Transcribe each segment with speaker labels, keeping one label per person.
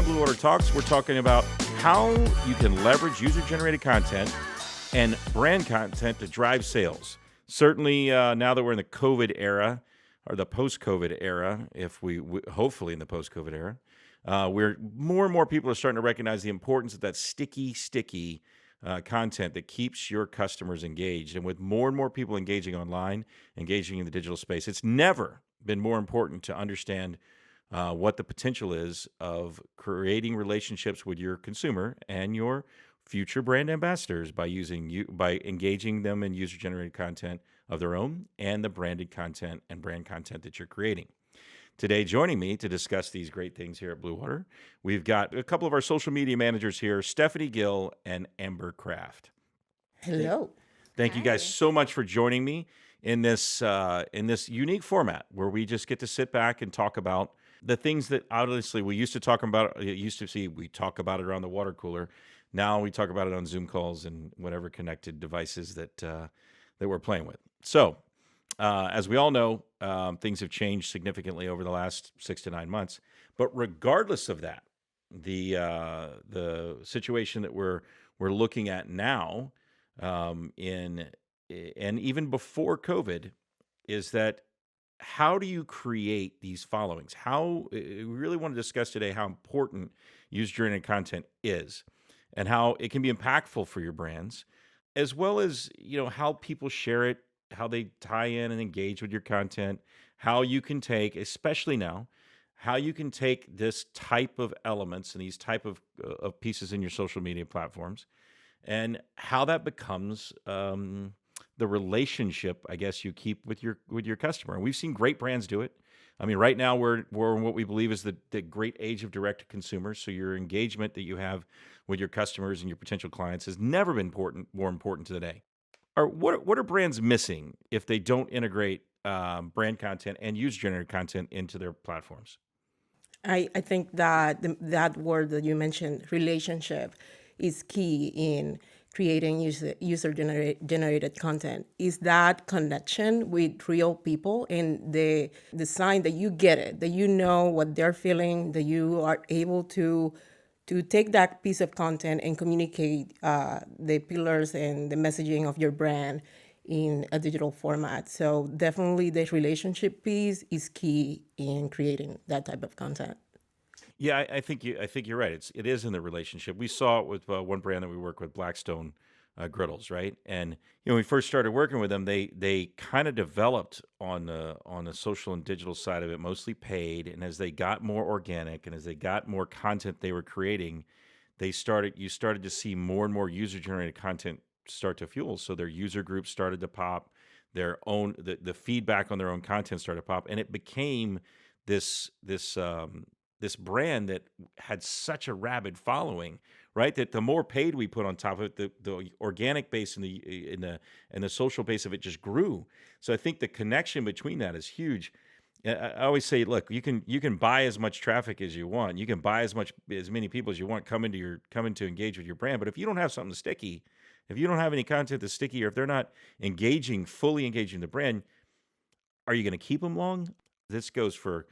Speaker 1: on Bluewater Talks, we're talking about how you can leverage user-generated content and brand content to drive sales. Certainly, now that we're in the COVID era, or the post-COVID era, if we hopefully in the post-COVID era, where more and more people are starting to recognize the importance of that sticky content that keeps your customers engaged. And with more and more people engaging online, engaging in the digital space, it's never been more important to understand what the potential is of creating relationships with your consumer and your future brand ambassadors by engaging them in user-generated content of their own and the branded content and brand content that you're creating. Today, joining me to discuss these great things here at Bluewater, we've got a couple of our social media managers here, Stephanie Gill and Amber Kraft.
Speaker 2: Hello.
Speaker 1: Thank you guys so much for joining me in this unique format where we just get to sit back and talk about the things that obviously we used to talk about. We talk about it around the water cooler. Now we talk about it on Zoom calls and whatever connected devices that we're playing with. So, as we all know, things have changed significantly over the last 6 to 9 months. But regardless of that, the situation that we're looking at now, and even before COVID, is that how do you create these followings? We really want to discuss today how important user-generated content is, and how it can be impactful for your brands, as well as how people share it, how they tie in and engage with your content, how you can take, especially now, how you can take this type of elements and these type of pieces in your social media platforms, and how that becomes the relationship, I guess, you keep with your customer. And we've seen great brands do it. I mean, right now we're in what we believe is the great age of direct to consumer. So your engagement that you have with your customers and your potential clients has never been more important to today. Or what are brands missing if they don't integrate brand content and user-generated content into their platforms?
Speaker 2: I think that that word that you mentioned, relationship, is key in creating user-generated content. Is that connection with real people and the sign that you get it, that you know what they're feeling, that you are able to take that piece of content and communicate the pillars and the messaging of your brand in a digital format. So definitely the relationship piece is key in creating that type of content.
Speaker 1: Yeah, I think you're right. It is in the relationship. We saw it with one brand that we work with, Blackstone Griddles, right? And when we first started working with them, they kind of developed on the social and digital side of it, mostly paid. And as they got more organic and as they got more content they were creating, you started to see more and more user-generated content start to fuel. So their user groups started to pop, the feedback on their own content started to pop, and it became this brand that had such a rabid following, right? That the more paid we put on top of it, the organic base and the social base of it just grew. So I think the connection between that is huge. I always say, look, you can buy as much traffic as you want. You can buy as many people as you want coming to engage with your brand. But if you don't have something sticky, if you don't have any content that's sticky, or if they're not fully engaging the brand, are you going to keep them long? This goes for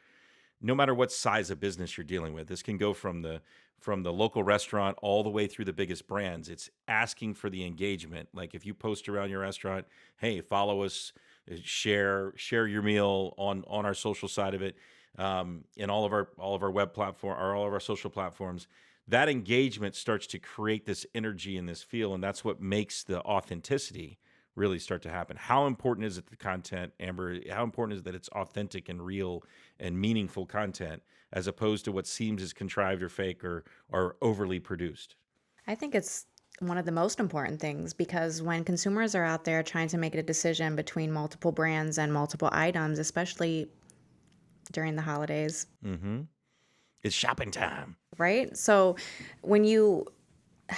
Speaker 1: no matter what size of business you're dealing with. This can go from the local restaurant all the way through the biggest brands. It's asking for the engagement. Like if you post around your restaurant, hey, follow us, share your meal on our social side of it, in all of our web platform or all of our social platforms. That engagement starts to create this energy and this feel, and that's what makes the authenticity really start to happen. How important is it, the content, Amber? How important is it that it's authentic and real and meaningful content, as opposed to what seems as contrived or fake or overly produced?
Speaker 3: I think it's one of the most important things, because when consumers are out there trying to make a decision between multiple brands and multiple items, especially during the holidays,
Speaker 1: It's shopping time.
Speaker 3: right? So when you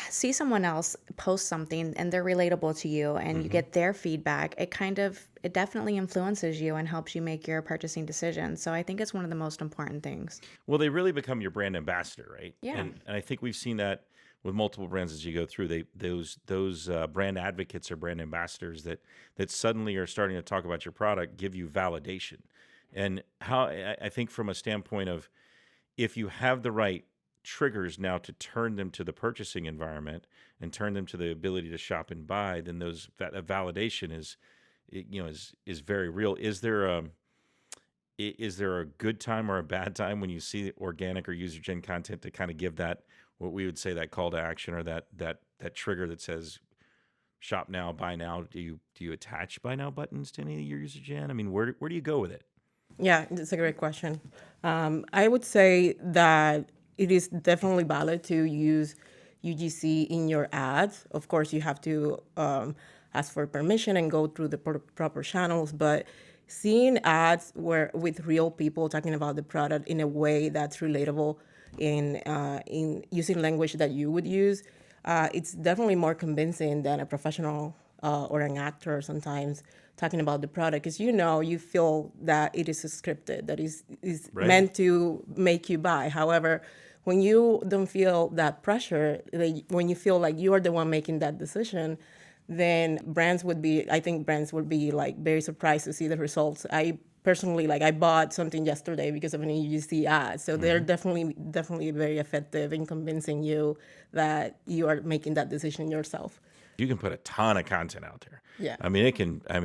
Speaker 3: see someone else post something and they're relatable to you and you get their feedback, it definitely influences you and helps you make your purchasing decisions. So I think it's one of the most important things.
Speaker 1: Well, they really become your brand ambassador, right?
Speaker 3: Yeah.
Speaker 1: And I think we've seen that with multiple brands as you go through. Those brand advocates or brand ambassadors that suddenly are starting to talk about your product give you validation. And how I think from a standpoint of, if you have the right triggers now to turn them to the purchasing environment and turn them to the ability to shop and buy, then that validation is very real. Is there a good time or a bad time when you see organic or user gen content to kind of give that, what we would say, that call to action, or that trigger that says shop now, buy now? Do you attach buy now buttons to any of your user gen? I mean, where do you go with it?
Speaker 2: Yeah, that's a great question. I would say that it is definitely valid to use UGC in your ads. Of course, you have to ask for permission and go through the proper channels. But seeing ads with real people talking about the product in a way that's relatable, in using language that you would use, it's definitely more convincing than a professional or an actor sometimes talking about the product, because you feel that it is scripted, that is
Speaker 1: Right.
Speaker 2: meant to make you buy. However, when you don't feel that pressure, when you feel like you are the one making that decision, then I think brands would be like very surprised to see the results. I personally, I bought something yesterday because of an UGC ad. So they're definitely very effective in convincing you that you are making that decision yourself.
Speaker 1: You can put a ton of content out there.
Speaker 2: Yeah.
Speaker 1: I mean,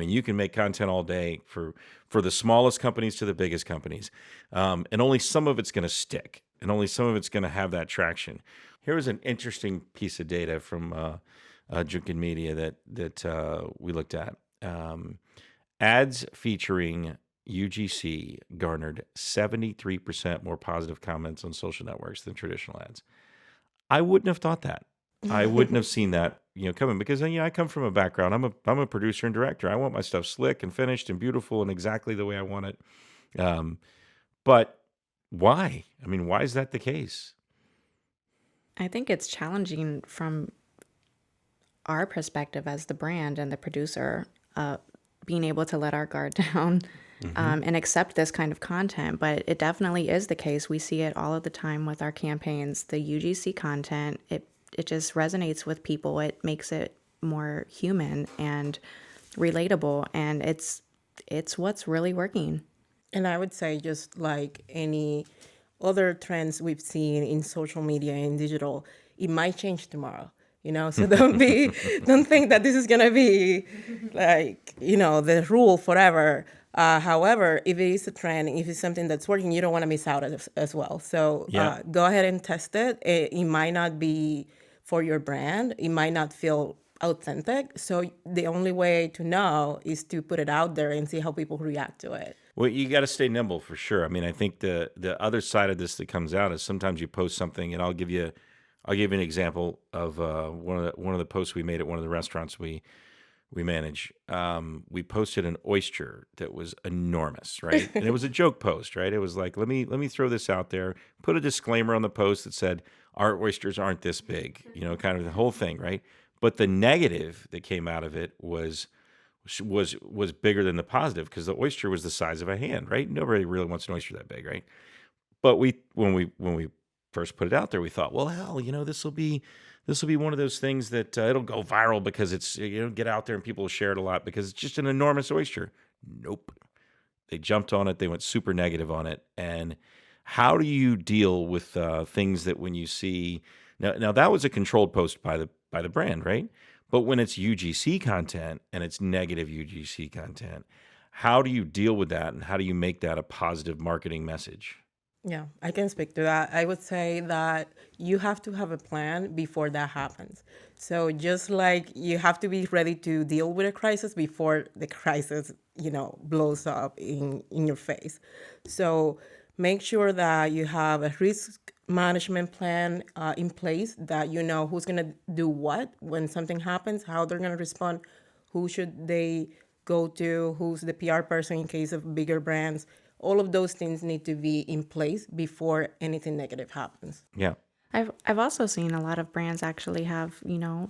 Speaker 1: you can make content all day for the smallest companies to the biggest companies, and only some of it's going to stick, and only some of it's going to have that traction. Here was an interesting piece of data from Junkin Media that we looked at. Ads featuring UGC garnered 73% more positive comments on social networks than traditional ads. I wouldn't have thought that. I wouldn't have seen that, coming, because I come from a background. I'm a producer and director. I want my stuff slick and finished and beautiful and exactly the way I want it. But why? I mean, why is that the case?
Speaker 3: I think it's challenging from our perspective as the brand and the producer, being able to let our guard down and accept this kind of content. But it definitely is the case. We see it all of the time with our campaigns. The UGC content, it just resonates with people. It makes it more human and relatable, and it's what's really working.
Speaker 2: And I would say, just like any other trends we've seen in social media and digital, it might change tomorrow. So don't think that this is gonna be the rule forever. However, if it is a trend, if it's something that's working, you don't want to miss out as well. So
Speaker 1: Yeah.
Speaker 2: go ahead and test it. It might not be for your brand. It might not feel authentic. So the only way to know is to put it out there and see how people react to it.
Speaker 1: Well, you got to stay nimble for sure. I mean, I think the other side of this that comes out is sometimes you post something, and I'll give you an example of one of the posts we made at one of the restaurants we manage. We posted an oyster that was enormous, right? And it was a joke post, right? It was like, let me throw this out there, put a disclaimer on the post that said, our oysters aren't this big, kind of the whole thing, right? But the negative that came out of it was bigger than the positive, because the oyster was the size of a hand, right? Nobody really wants an oyster that big, right? But when we first put it out there, we thought, well, hell, this will be one of those things that it'll go viral because it's get out there and people will share it a lot because it's just an enormous oyster. Nope. They jumped on it. They went super negative on it. And how do you deal with things that when you see now that was a controlled post by the brand, right? But when it's UGC content and it's negative UGC content, how do you deal with that, and how do you make that a positive marketing message?
Speaker 2: Yeah, I can speak to that. I would say that you have to have a plan before that happens. So just like you have to be ready to deal with a crisis before the crisis, blows up in your face. So make sure that you have a risk management plan in place, that who's going to do what when something happens, how they're going to respond, who should they go to, who's the PR person in case of bigger brands. All of those things need to be in place before anything negative happens.
Speaker 1: Yeah.
Speaker 3: I've also seen a lot of brands actually have,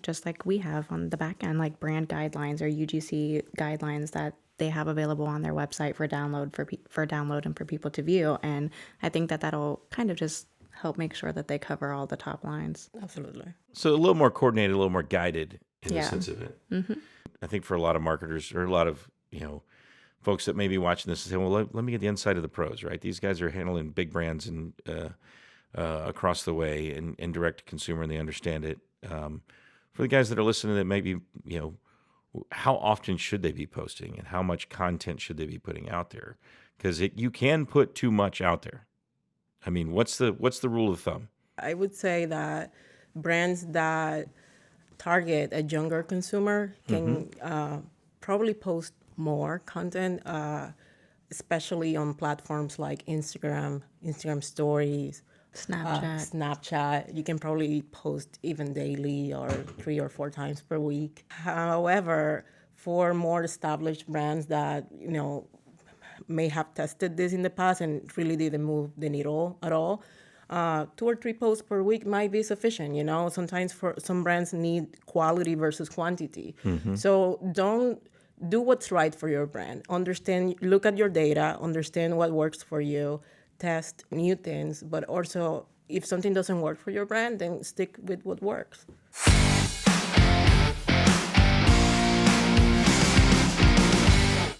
Speaker 3: just like we have on the back end, like brand guidelines or UGC guidelines that they have available on their website for download and for people to view. And I think that that'll kind of just help make sure that they cover all the top lines.
Speaker 2: Absolutely.
Speaker 1: So a little more coordinated, a little more guided in the
Speaker 3: Yeah.
Speaker 1: sense of it. I think for a lot of marketers or a lot of, folks that may be watching this and say, well, let me get the inside of the pros, right? These guys are handling big brands and across the way and direct to consumer, and they understand it. For the guys that are listening, that maybe how often should they be posting, and how much content should they be putting out there? Because you can put too much out there. I mean, what's the rule of thumb?
Speaker 2: I would say that brands that target a younger consumer can probably post more content, especially on platforms like Instagram Stories, Snapchat. You can probably post even daily or 3 or 4 times per week. However, for more established brands that may have tested this in the past and really didn't move the needle at all, 2 or 3 posts per week might be sufficient. Sometimes for some brands need quality versus quantity. So don't do what's right for your brand. Look at your data, understand what works for you, test new things, but also if something doesn't work for your brand, then stick with what works.